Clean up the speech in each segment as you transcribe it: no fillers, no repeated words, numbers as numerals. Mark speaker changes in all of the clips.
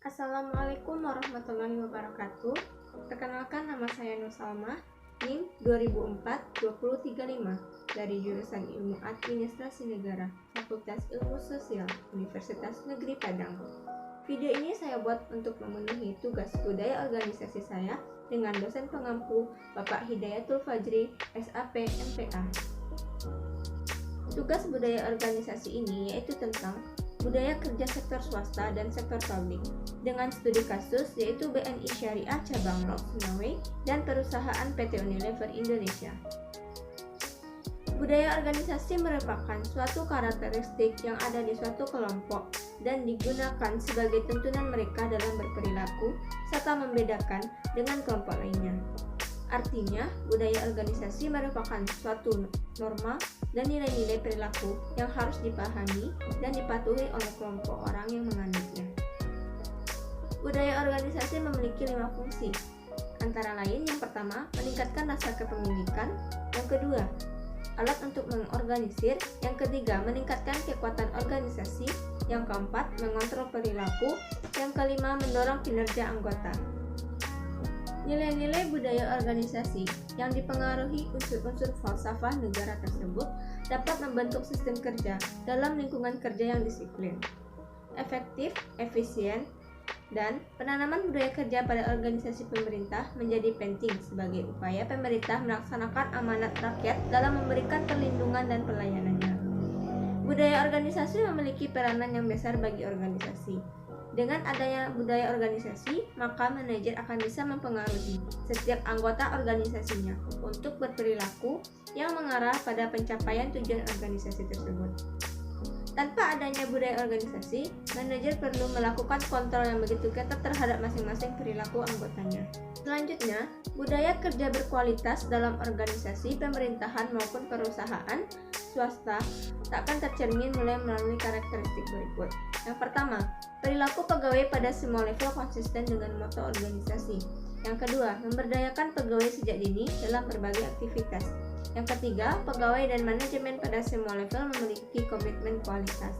Speaker 1: Assalamualaikum warahmatullahi wabarakatuh. Perkenalkan, nama saya Nur Salma, NIM 2004-2035 dari jurusan Ilmu Administrasi Negara, Fakultas Ilmu Sosial, Universitas Negeri Padang. Video ini saya buat untuk memenuhi tugas budaya organisasi saya dengan dosen pengampu Bapak Hidayatul Fajri, SAP MPA. Tugas budaya organisasi ini yaitu tentang budaya kerja sektor swasta dan sektor publik dengan studi kasus yaitu BNI Syariah Cabang Lok Norway dan perusahaan PT Unilever Indonesia. Budaya organisasi merupakan suatu karakteristik yang ada di suatu kelompok dan digunakan sebagai tuntunan mereka dalam berperilaku serta membedakan dengan kelompok lainnya. Artinya, budaya organisasi merupakan suatu norma dan nilai-nilai perilaku yang harus dipahami dan dipatuhi oleh kelompok orang yang menganutnya. Budaya organisasi memiliki 5 fungsi, antara lain yang pertama, meningkatkan rasa kepemilikan, yang kedua, alat untuk mengorganisir, yang ketiga, meningkatkan kekuatan organisasi, yang keempat, mengontrol perilaku, yang kelima, mendorong kinerja anggota. Nilai-nilai budaya organisasi yang dipengaruhi unsur-unsur falsafah negara tersebut dapat membentuk sistem kerja dalam lingkungan kerja yang disiplin, efektif, efisien, dan penanaman budaya kerja pada organisasi pemerintah menjadi penting sebagai upaya pemerintah melaksanakan amanat rakyat dalam memberikan perlindungan dan pelayanannya. Budaya organisasi memiliki peranan yang besar bagi organisasi. Dengan adanya budaya organisasi, maka manajer akan bisa mempengaruhi setiap anggota organisasinya untuk berperilaku yang mengarah pada pencapaian tujuan organisasi tersebut. Tanpa adanya budaya organisasi, manajer perlu melakukan kontrol yang begitu ketat terhadap masing-masing perilaku anggotanya. Selanjutnya, budaya kerja berkualitas dalam organisasi pemerintahan maupun perusahaan swasta takkan tercermin mulai melalui karakteristik berikut. Yang pertama, perilaku pegawai pada semua level konsisten dengan moto organisasi. Yang kedua, memberdayakan pegawai sejak dini dalam berbagai aktivitas. Yang ketiga, pegawai dan manajemen pada semua level memiliki komitmen kualitas.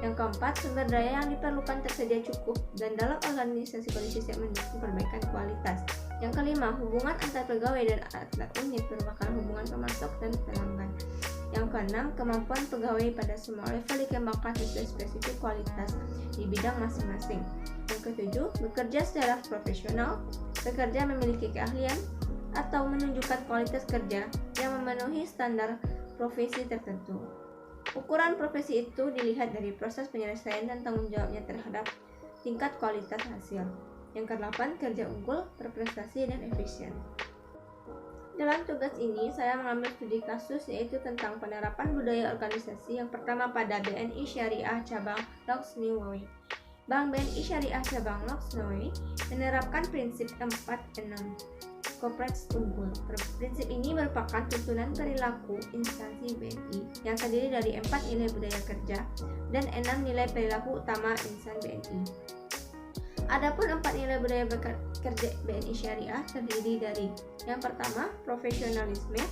Speaker 1: Yang keempat, sumber daya yang diperlukan tersedia cukup dan dalam organisasi kondisi siap mendukung perbaikan kualitas. Yang kelima, hubungan antar pegawai dan atlet unit merupakan hubungan pemasok dan pelanggan. Yang keenam, kemampuan pegawai pada semua level dikembangkan sesuai spesifik kualitas di bidang masing-masing. Yang ketujuh, bekerja secara profesional, bekerja memiliki keahlian atau menunjukkan kualitas kerja yang memenuhi standar profesi tertentu. Ukuran profesi itu dilihat dari proses penyelesaian dan tanggung jawabnya terhadap tingkat kualitas hasil. Yang kedelapan, kerja unggul, berprestasi, dan efisien. Dalam tugas ini, saya mengambil studi kasus yaitu tentang penerapan budaya organisasi yang pertama pada BNI Syariah Cabang Lok Norway. Bank BNI Syariah Cabang Lok Norway menerapkan prinsip 4-6 Corporate unggul. Prinsip ini merupakan tuntunan perilaku instansi BNI yang terdiri dari 4 nilai budaya kerja dan 6 nilai perilaku utama insan BNI. Adapun 4 nilai budaya kerja BNI Syariah terdiri dari yang pertama, profesionalisme.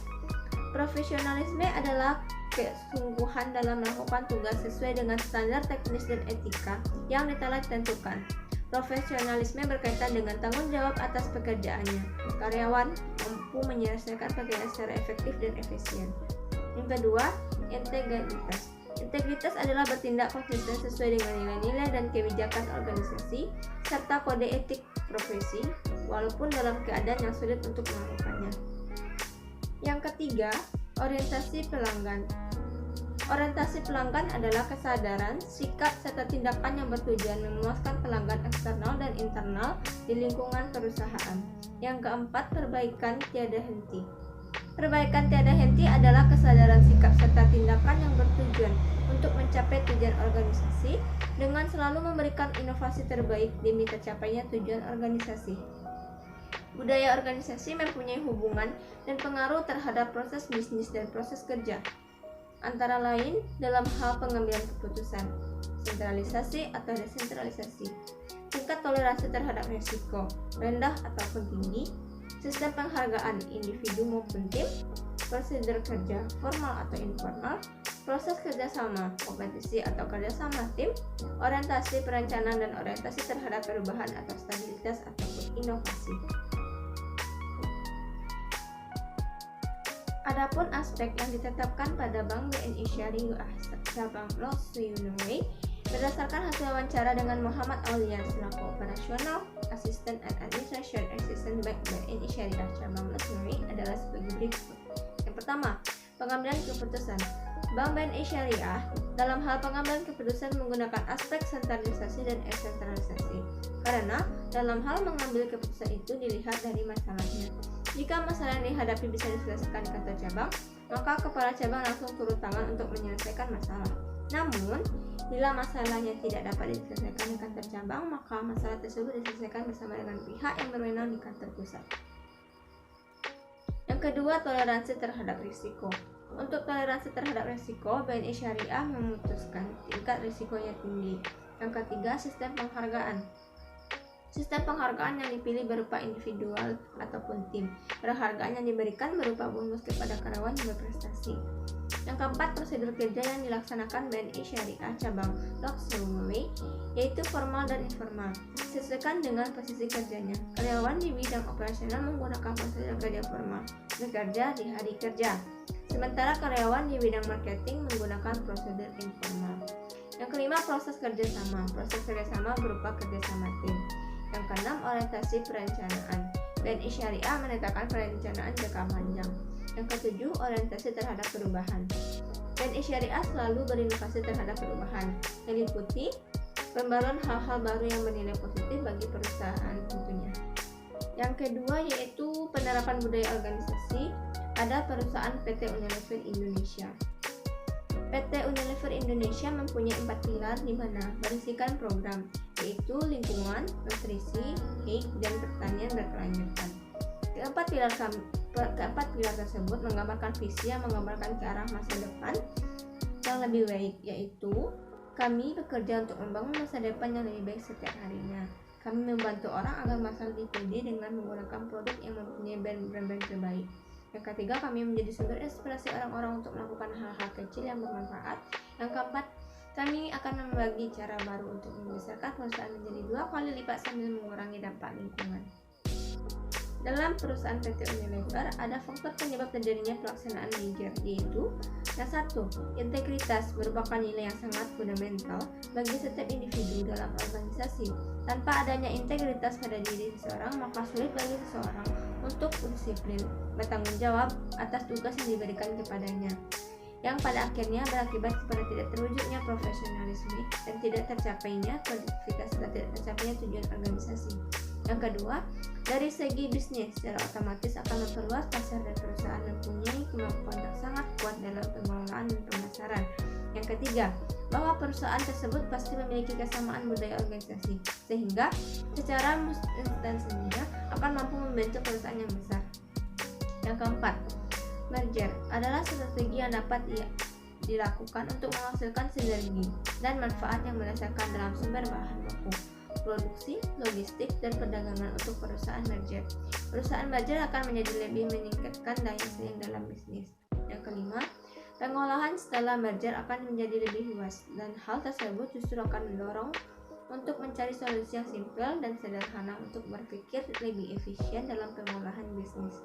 Speaker 1: Profesionalisme adalah kesungguhan dalam melakukan tugas sesuai dengan standar teknis dan etika yang telah ditentukan. Profesionalisme berkaitan dengan tanggung jawab atas pekerjaannya. Karyawan mampu menyelesaikan pekerjaan secara efektif dan efisien. Yang kedua, integritas. Integritas adalah bertindak konsisten sesuai dengan nilai-nilai dan kebijakan organisasi serta kode etik profesi, walaupun dalam keadaan yang sulit untuk melakukannya. Yang ketiga, orientasi pelanggan. Orientasi pelanggan adalah kesadaran, sikap, serta tindakan yang bertujuan memuaskan pelanggan eksternal dan internal di lingkungan perusahaan. Yang keempat, perbaikan tiada henti. Perbaikan tiada henti adalah kesadaran, sikap, serta tindakan yang bertujuan untuk mencapai tujuan organisasi dengan selalu memberikan inovasi terbaik demi tercapainya tujuan organisasi. Budaya organisasi mempunyai hubungan dan pengaruh terhadap proses bisnis dan proses kerja. Antara lain dalam hal pengambilan keputusan, sentralisasi atau desentralisasi, tingkat toleransi terhadap risiko, rendah ataupun tinggi, sistem penghargaan individu maupun tim, prosedur kerja formal atau informal, proses kerjasama, kompetisi atau kerjasama tim, orientasi perencanaan dan orientasi terhadap perubahan atau stabilitas ataupun inovasi. Adapun aspek yang ditetapkan pada Bank BNI Syariah cabang Lok-Sumeneb berdasarkan hasil wawancara dengan Muhammad Aulia selaku Operational Assistant and Administration Assistant Bank BNI Syariah cabang Lok-Sumeneb adalah sebagai berikut. Yang pertama, pengambilan keputusan. Bank BNI Syariah dalam hal pengambilan keputusan menggunakan aspek sentralisasi dan eksentralisasi. Karena dalam hal mengambil keputusan itu dilihat dari masalahnya. Jika masalah yang dihadapi bisa diselesaikan di kantor cabang, maka kepala cabang langsung turun tangan untuk menyelesaikan masalah. Namun, bila masalahnya tidak dapat diselesaikan di kantor cabang, maka masalah tersebut diselesaikan bersama dengan pihak yang berwenang di kantor pusat. Yang kedua, toleransi terhadap risiko. Untuk toleransi terhadap risiko, BNI Syariah memutuskan tingkat risikonya tinggi. Yang ketiga, sistem penghargaan. Sistem penghargaan yang dipilih berupa individual ataupun tim. Penghargaan yang diberikan berupa bonus kepada karyawan yang berprestasi. Yang keempat, prosedur kerja yang dilaksanakan BNI Syariah cabang Lok-Sumeneb yaitu formal dan informal. Sesuaikan dengan posisi kerjanya. Karyawan di bidang operasional menggunakan prosedur kerja formal, bekerja di hari kerja. Sementara karyawan di bidang marketing menggunakan prosedur informal. Yang kelima, proses kerjasama. Proses kerjasama berupa kerjasama tim. Yang keenam, orientasi perencanaan. BNI Syariah menetapkan perencanaan jangka panjang. Yang ketujuh, orientasi terhadap perubahan. BNI Syariah selalu berinovasi terhadap perubahan, yang diikuti pembaruan hal-hal baru yang bernilai positif bagi perusahaan tentunya. Yang kedua yaitu penerapan budaya organisasi pada perusahaan PT Unilever Indonesia. PT Unilever Indonesia mempunyai 4 pilar di mana berisikan program, yaitu lingkungan, nutrisi, gizi, dan pertanian berkelanjutan. Keempat pilar tersebut menggambarkan visi yang menggambarkan ke arah masa depan yang lebih baik, yaitu kami bekerja untuk membangun masa depan yang lebih baik setiap harinya. Kami membantu orang agar merasa lebih pede dengan menggunakan produk yang mempunyai brand terbaik. Yang ketiga, kami menjadi sumber inspirasi orang-orang untuk melakukan hal-hal kecil yang bermanfaat. Yang keempat, kami akan membagi cara baru untuk membesarkan perusahaan menjadi 2 kali lipat sambil mengurangi dampak lingkungan. Dalam perusahaan PT Unilever ada faktor penyebab terjadinya pelaksanaan merger, yaitu yang satu, integritas merupakan nilai yang sangat fundamental bagi setiap individu dalam organisasi. Tanpa adanya integritas pada diri seseorang, maka sulit bagi seseorang untuk disiplin, bertanggung jawab atas tugas yang diberikan kepadanya, yang pada akhirnya berakibat kepada tidak terwujudnya profesionalisme dan tidak tercapainya produktivitas dan tidak tercapainya tujuan organisasi. Yang kedua, dari segi bisnis, secara otomatis akan memperluas pasar dan perusahaan mempunyai kemampuan yang sangat kuat dalam pengelolaan dan pemasaran. Yang ketiga, bahwa perusahaan tersebut pasti memiliki kesamaan budaya organisasi, sehingga secara instansinya akan mampu membentuk perusahaan yang besar. Yang keempat, merger adalah strategi yang dapat dilakukan untuk menghasilkan sinergi dan manfaat yang berdasarkan dalam sumber bahan baku, produksi, logistik, dan perdagangan untuk perusahaan merger. Perusahaan merger akan menjadi lebih meningkatkan daya saing dalam bisnis. Yang kelima, pengolahan setelah merger akan menjadi lebih luas, dan hal tersebut justru akan mendorong untuk mencari solusi yang simpel dan sederhana untuk berpikir lebih efisien dalam pengolahan bisnis.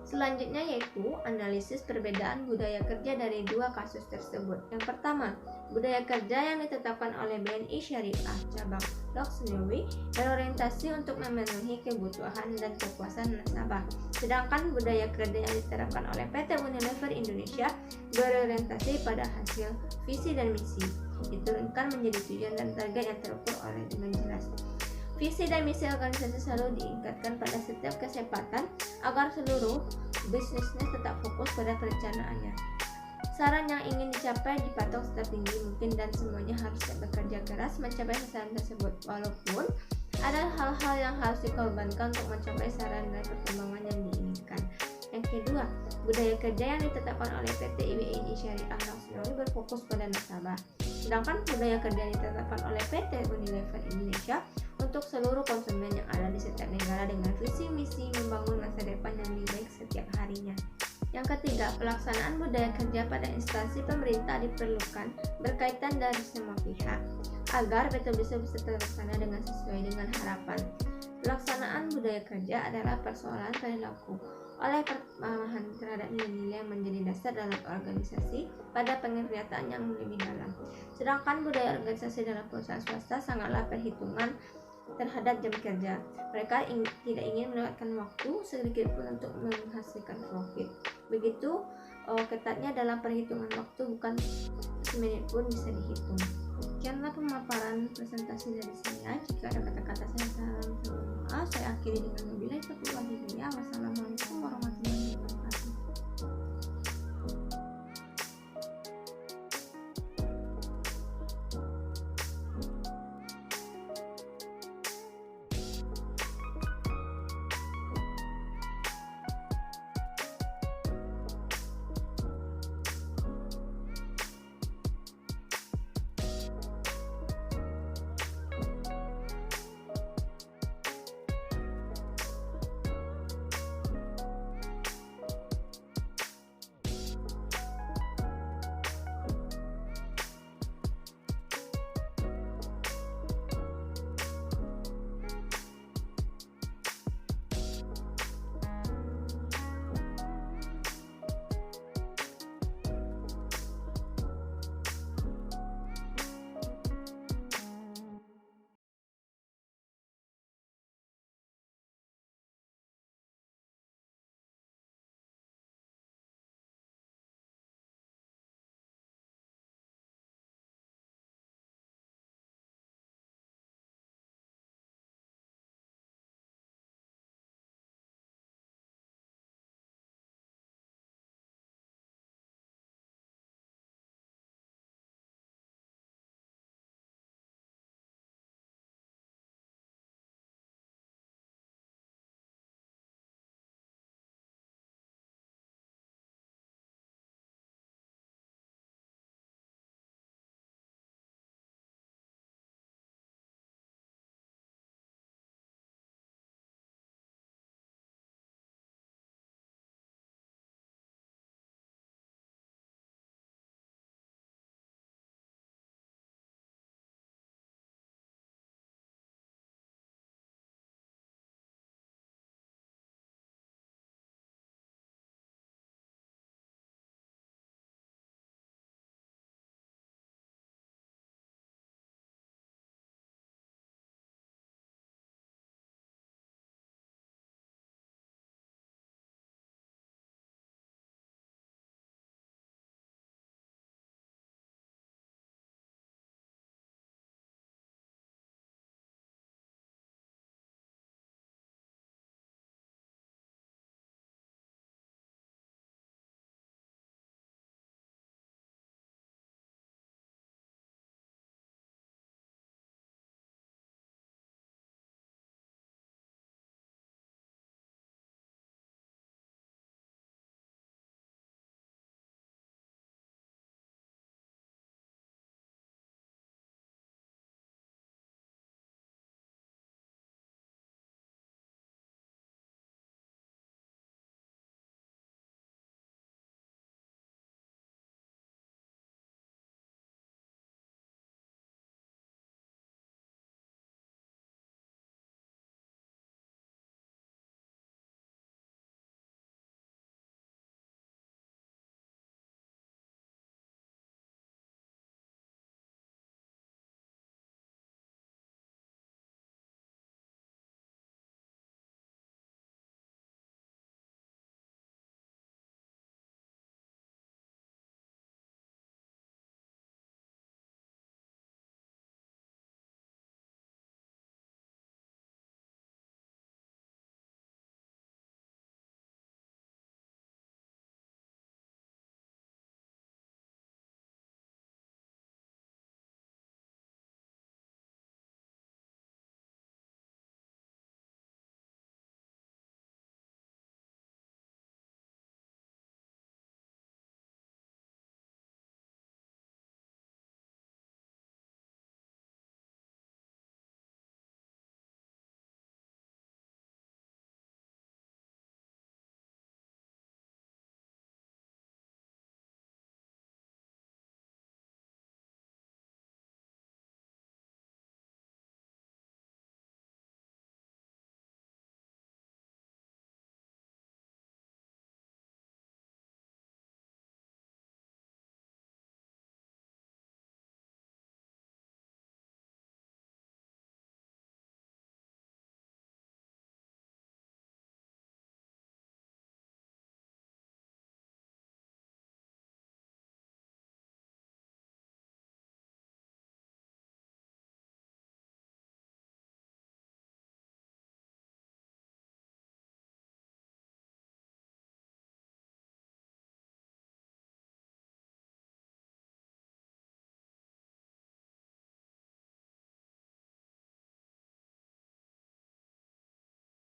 Speaker 1: Selanjutnya yaitu analisis perbedaan budaya kerja dari 2 kasus tersebut. Yang pertama, budaya kerja yang ditetapkan oleh BNI Syariah cabang Lok-Sumeneb berorientasi untuk memenuhi kebutuhan dan kepuasan nasabah. Sedangkan budaya kerja yang diterapkan oleh PT Unilever Indonesia berorientasi pada hasil, visi dan misi. Diturunkan menjadi tujuan dan target yang terukur oleh dengan jelas. Visi dan misi organisasi selalu diingatkan pada setiap kesempatan agar seluruh bisnisnya tetap fokus pada perencanaannya. Saran yang ingin dicapai dipatok setinggi mungkin dan semuanya harus bekerja keras mencapai sasaran tersebut, walaupun ada hal-hal yang harus dikorbankan untuk mencapai saran dan perkembangan yang diinginkan. Yang kedua, budaya kerja yang ditetapkan oleh PT BNI Syariah Lok-Sumeneb berfokus pada nasabah. Sedangkan budaya kerja yang ditetapkan oleh PT Unilever Indonesia untuk seluruh konsumen yang ada di setiap negara dengan visi misi membangun masa depan yang lebih baik setiap harinya. Yang ketiga, pelaksanaan budaya kerja pada instansi pemerintah diperlukan berkaitan dari semua pihak agar betul-betul bisa terlaksana dengan sesuai dengan harapan. Pelaksanaan budaya kerja adalah persoalan perilaku oleh pemahaman terhadap nilai-nilai yang menjadi dasar dalam organisasi pada pengertian yang lebih dalam. Sedangkan budaya organisasi dalam perusahaan swasta sangatlah perhitungan terhadap jam kerja. Mereka tidak ingin melewatkan waktu sedikit pun untuk menghasilkan profit. Begitu ketatnya dalam perhitungan waktu, bukan semenit pun bisa dihitung. Sekianlah pemaparan presentasi dari saya. Jika ada kata-kata saya salah, saya akhiri dengan wabillahi taufiq wal hidayah. Wassalamualaikum warahmatullahi wabarakatuh.